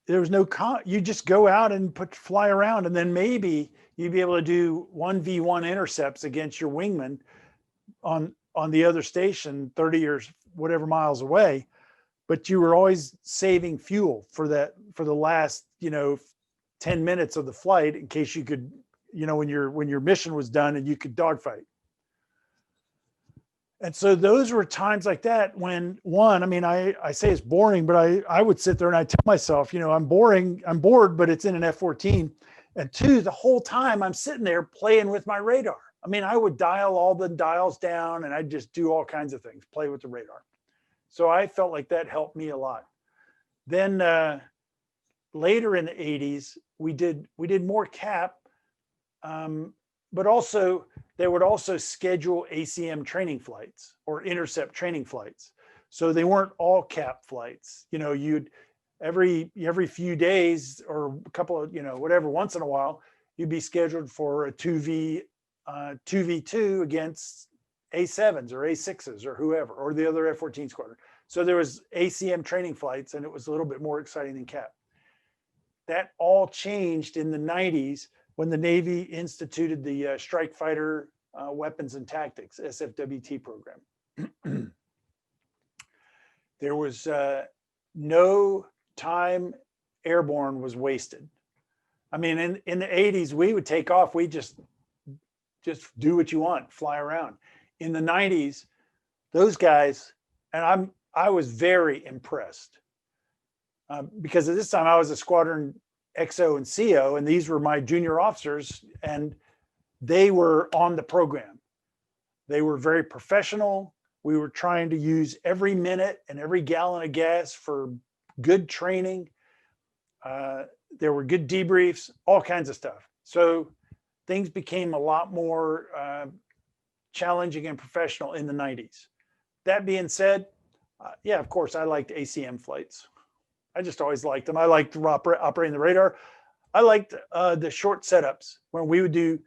no, you just go out and fly around, and then maybe you'd be able to do 1v1 intercepts against your wingman on the other station 30 or whatever miles away. But you were always saving fuel for the last, 10 minutes of the flight in case you could, when your mission was done and you could dogfight. And so those were times like that when I say it's boring, but I would sit there and I tell myself, I'm bored, but it's in an F-14. And 2, the whole time I'm sitting there playing with my radar. I mean, I would dial all the dials down, and I'd just do all kinds of things, play with the radar. So I felt like that helped me a lot. Then later in the 80s, we did more CAP, but also they would also schedule ACM training flights or intercept training flights. So they weren't all CAP flights. You'd every few days or a couple of, whatever, once in a while, you'd be scheduled for a 2v2 against A7s or A6s or whoever, or the other F-14 squadron. So there was ACM training flights, and it was a little bit more exciting than CAP. That all changed in the 90s when the Navy instituted the Strike Fighter Weapons and Tactics, SFWT program. There was no time airborne was wasted. I mean, in the 80s, we would take off. We just do what you want, fly around. In the 90s, those guys, and I was very impressed because at this time I was a squadron XO and CO, and these were my junior officers, and they were on the program. They were very professional. We were trying to use every minute and every gallon of gas for good training. There were good debriefs, all kinds of stuff. So things became a lot more challenging and professional in the 90s. That being said, yeah, of course, I liked ACM flights. I just always liked them. I liked operating the radar. I liked the short setups when we would do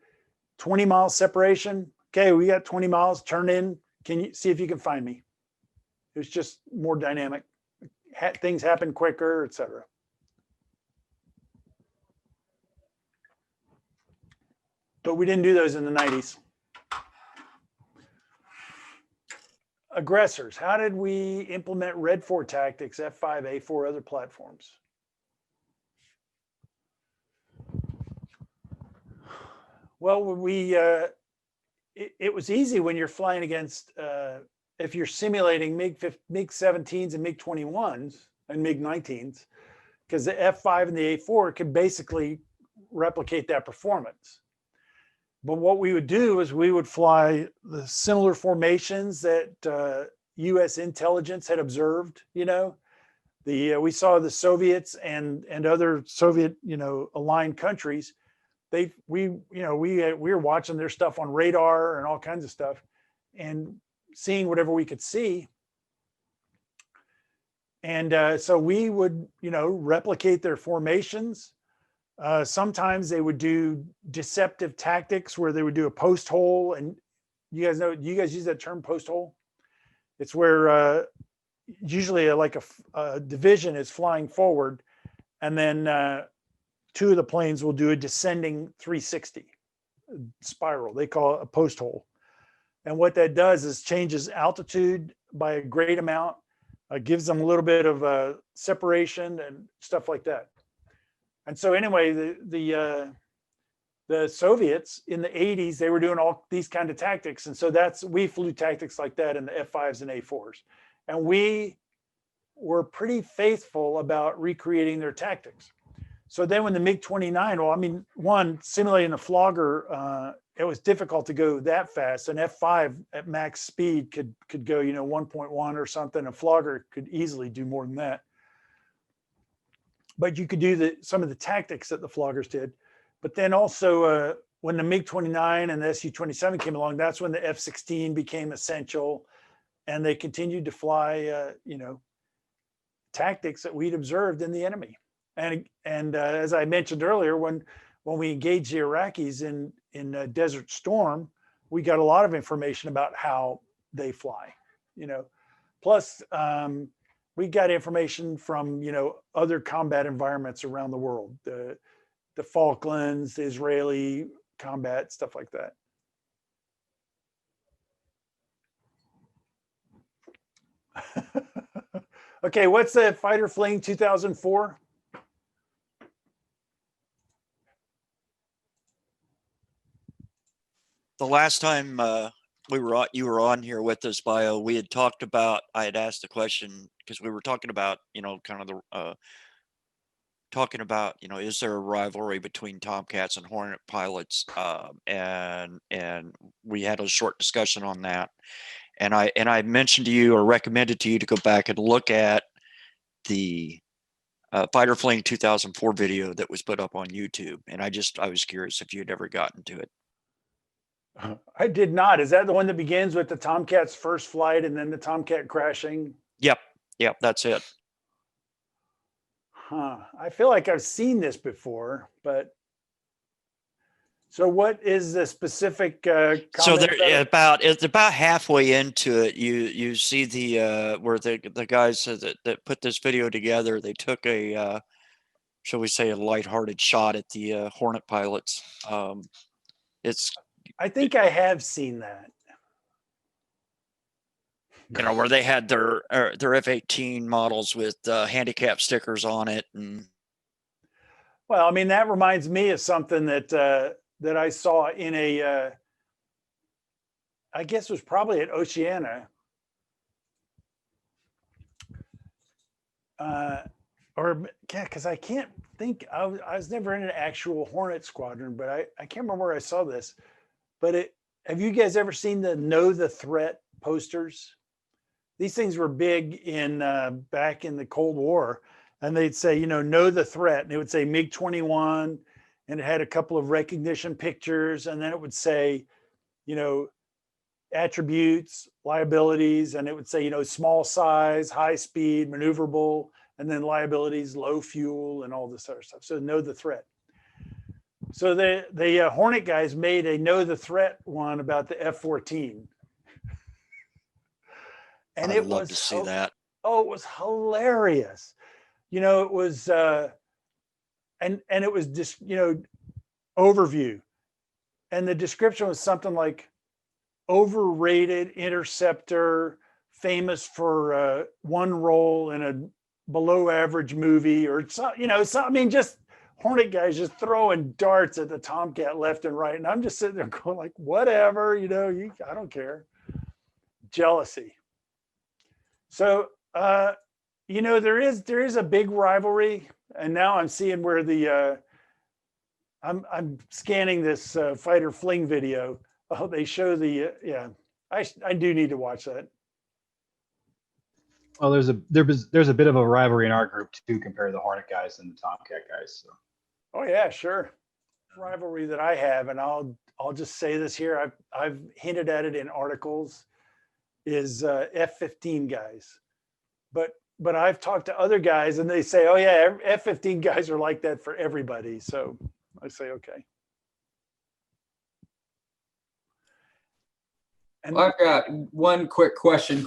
20 miles separation. Okay, we got 20 miles, turn in. Can you see if you can find me? It was just more dynamic. Things happen quicker, etc. But we didn't do those in the 90s. Aggressors. How did we implement Red 4 tactics, F5, A4, other platforms? Well, it was easy when you're flying against, if you're simulating MiG-17s and MiG-21s and MiG-19s, because the F5 and the A4 could basically replicate that performance. But what we would do is we would fly the similar formations that U.S. intelligence had observed. You know, we saw the Soviets and other Soviet, aligned countries. We were watching their stuff on radar and all kinds of stuff, and seeing whatever we could see. And so we would, replicate their formations. Sometimes they would do deceptive tactics where they would do a post hole. And you guys use that term, post hole? It's where usually like a division is flying forward, and then two of the planes will do a descending 360 spiral. They call it a post hole. And what that does is changes altitude by a great amount, gives them a little bit of separation and stuff like that. And so anyway, the Soviets in the 80s, they were doing all these kind of tactics. And so we flew tactics like that in the F5s and A4s. And we were pretty faithful about recreating their tactics. So then when the MiG-29, simulating the flogger, it was difficult to go that fast. An F5 at max speed could go, 1.1 or something. A flogger could easily do more than that. But you could do some of the tactics that the floggers did. But then also when the MiG-29 and the Su-27 came along, that's when the F-16 became essential. And they continued to fly, tactics that we'd observed in the enemy. And as I mentioned earlier, when we engaged the Iraqis in Desert Storm, we got a lot of information about how they fly, Plus, we got information from, other combat environments around the world, the Falklands, the Israeli combat, stuff like that. Okay, what's the Fighter Fling 2004? The last time you were on here with us, Bio, we had talked about, I had asked the question because we were talking about, is there a rivalry between Tomcats and Hornet pilots? And we had a short discussion on that. And I mentioned to you or recommended to you to go back and look at the Fighter Fling 2004 video that was put up on YouTube. And I was curious if you had ever gotten to it. I did not. Is that the one that begins with the Tomcat's first flight and then the Tomcat crashing? Yep, that's it. Huh. I feel like I've seen this before, but so what is the specific so it's about halfway into it, you see the where the guys that put this video together, they took a shall we say a lighthearted shot at the Hornet pilots. I think I have seen that. Where they had their F-18 models with handicap stickers on it. And well, that reminds me of something that I saw in I guess it was probably at Oceana. Because I can't think, I was never in an actual Hornet squadron, but I can't remember where I saw this. But have you guys ever seen the Know the Threat posters? These things were big back in the Cold War, and they'd say, know the threat. And it would say MiG-21, and it had a couple of recognition pictures, and then it would say, attributes, liabilities, and it would say, small size, high speed, maneuverable, and then liabilities, low fuel, and all this other stuff. So know the threat. So the Hornet guys made a know the threat one about the F-14. And I'd love to see that. Oh, it was hilarious. It was, and it was just, overview. And the description was something like overrated interceptor, famous for one role in a below average movie, or just Hornet guys just throwing darts at the Tomcat left and right. And I'm just sitting there going like, whatever, I don't care. Jealousy. So, there is a big rivalry, and now I'm seeing where the I'm scanning this fighter Fling video. Oh, they show the I do need to watch that. Well, there's a bit of a rivalry in our group too, compared to the Hornet guys and the Tomcat guys. So. Oh yeah, sure. Rivalry that I have, and I'll just say this here. I've hinted at it in articles. Is F-15 guys, but I've talked to other guys and they say, oh yeah, F-15 guys are like that for everybody. So I say, okay. And Well, I've got one quick question,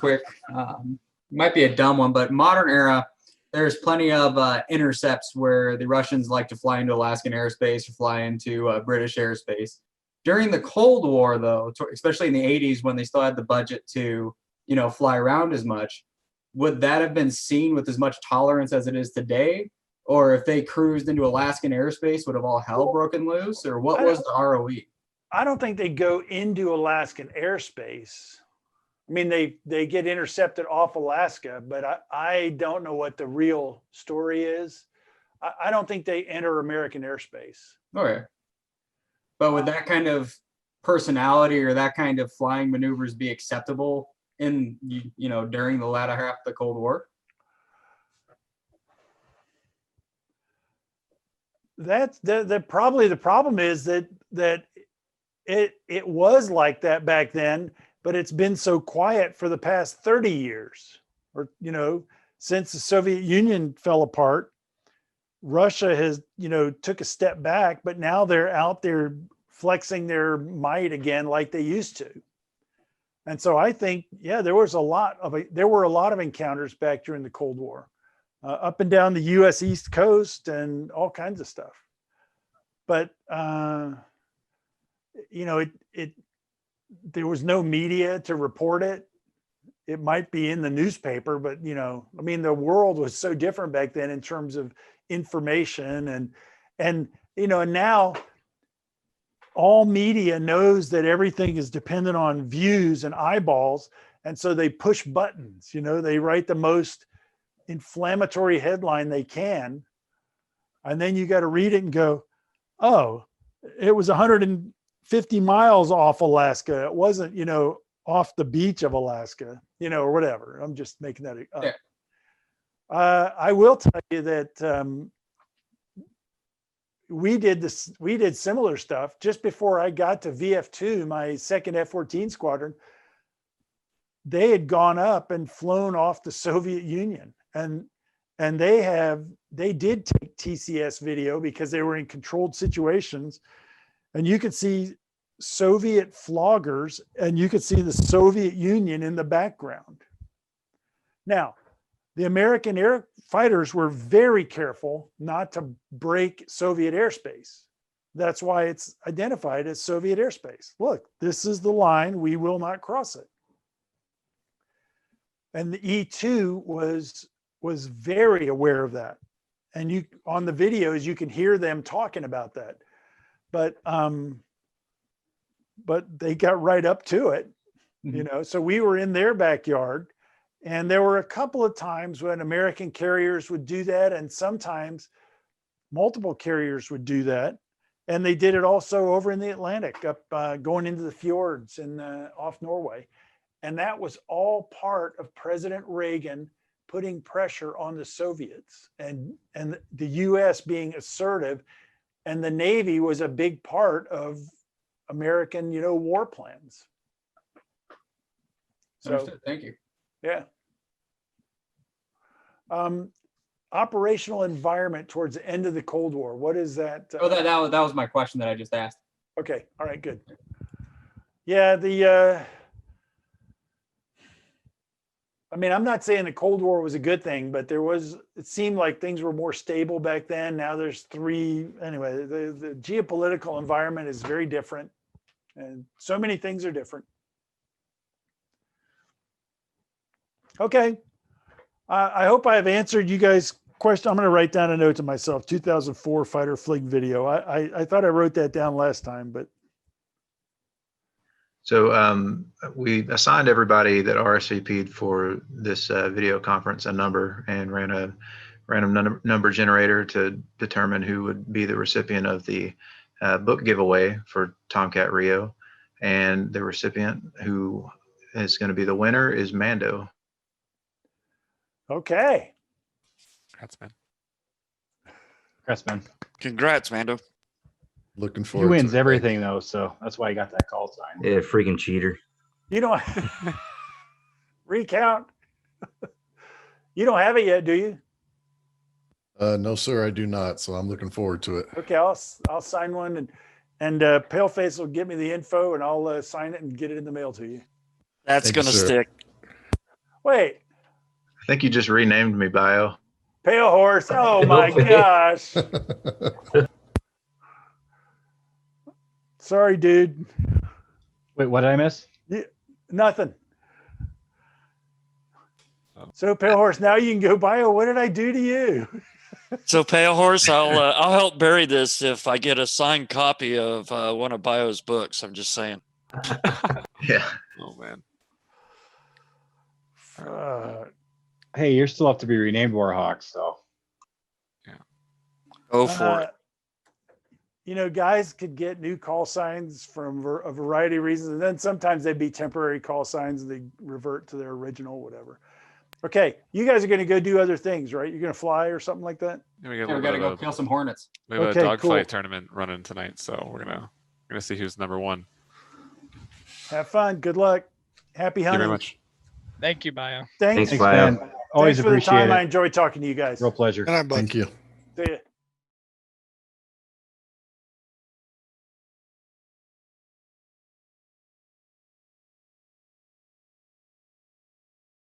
might be a dumb one, but modern era, there's plenty of intercepts where the Russians like to fly into Alaskan airspace or fly into British airspace. During the Cold War, though, especially in the 80s when they still had the budget to, fly around as much, would that have been seen with as much tolerance as it is today? Or if they cruised into Alaskan airspace, would have all hell broken loose? Or what was the ROE? I don't think they go into Alaskan airspace. I mean, they get intercepted off Alaska, but I don't know what the real story is. I don't think they enter American airspace. Okay. But would that kind of personality or that kind of flying maneuvers be acceptable in, during the latter half of the Cold War? That's probably the problem is that it was like that back then, but it's been so quiet for the past 30 years, or, since the Soviet Union fell apart. Russia has, took a step back, but now they're out there flexing their might again like they used to. And so I think, yeah, there were a lot of encounters back during the Cold War, up and down the U.S. East Coast and all kinds of stuff. But there was no media to report it. It might be in the newspaper, but the world was so different back then in terms of information and now all media knows that everything is dependent on views and eyeballs, and so they push buttons. They write the most inflammatory headline they can, and then you got to read it and go, oh, it was 150 miles off Alaska. It wasn't off the beach of Alaska, or whatever. I'm just making that up. Yeah. I will tell you that we did similar stuff just before I got to VF2, my second F-14 squadron. They had gone up and flown off the Soviet Union, and they did take TCS video because they were in controlled situations, and you could see Soviet floggers and you could see the Soviet Union in the background. Now, the American air fighters were very careful not to break Soviet airspace. That's why it's identified as Soviet airspace. Look, this is the line, we will not cross it. And the E2 was very aware of that. And on the videos, you can hear them talking about that. But they got right up to it, so we were in their backyard. And there were a couple of times when American carriers would do that, and sometimes multiple carriers would do that. And they did it also over in the Atlantic, up going into the fjords and off Norway. And that was all part of President Reagan putting pressure on the Soviets and the US being assertive. And the Navy was a big part of American, war plans. So, Understood. Thank you. yeah. Operational environment towards the end of the Cold War. What is that? Oh, that was my question that I just asked. Okay. All right, good. Yeah, I mean, I'm not saying the Cold War was a good thing, but it seemed like things were more stable back then. Now there's anyway, the geopolitical environment is very different, and so many things are different. Okay. I hope I have answered you guys' question. I'm going to write down a note to myself, 2004 fighter Fling video. I thought I wrote that down last time, but. So we assigned everybody that RSVP'd for this video conference a number and ran a random number generator to determine who would be the recipient of the book giveaway for Tomcat RIO. And the recipient who is going to be the winner is Mando. Okay. Congrats, man. Congrats, man. Congrats, Mando. Looking He forward to wins it. everything though, so that's why he got that call sign. Yeah, freaking cheater. You don't recount. You don't have it yet, do you? No, sir, I do not. So I'm looking forward to it. Okay, I'll sign one, and Paleface will get me the info, and I'll sign it and get it in the mail to you. That's Thank you, gonna sir. stick. Wait, I think you just renamed me, Bio. Pale Horse. Oh my gosh. Sorry, dude. Wait, what did I miss? Nothing. So Pale Horse, now you can go, Bio. What did I do to you? So Pale Horse, I'll help bury this if I get a signed copy of one of Bio's books. I'm just saying. Yeah. Oh man. Hey, you're still have to be renamed Warhawk, so. Go for it. You know, guys could get new call signs from a variety of reasons, and then sometimes they'd be temporary call signs and they revert to their original, whatever. Okay, you guys are going to go do other things, right? You're going to fly or something like that? Yeah, we Yeah, we gotta go kill some hornets. We have Okay, a dogfight cool. tournament running tonight, so we're gonna see who's number one. Have fun. Good luck. Happy Thank you hunting. very much. Thank you, Bio. Thanks, Thanks, Bio. Man. Always thanks for the appreciate time. I it. enjoy talking to you guys. Real pleasure. Thank you. See ya.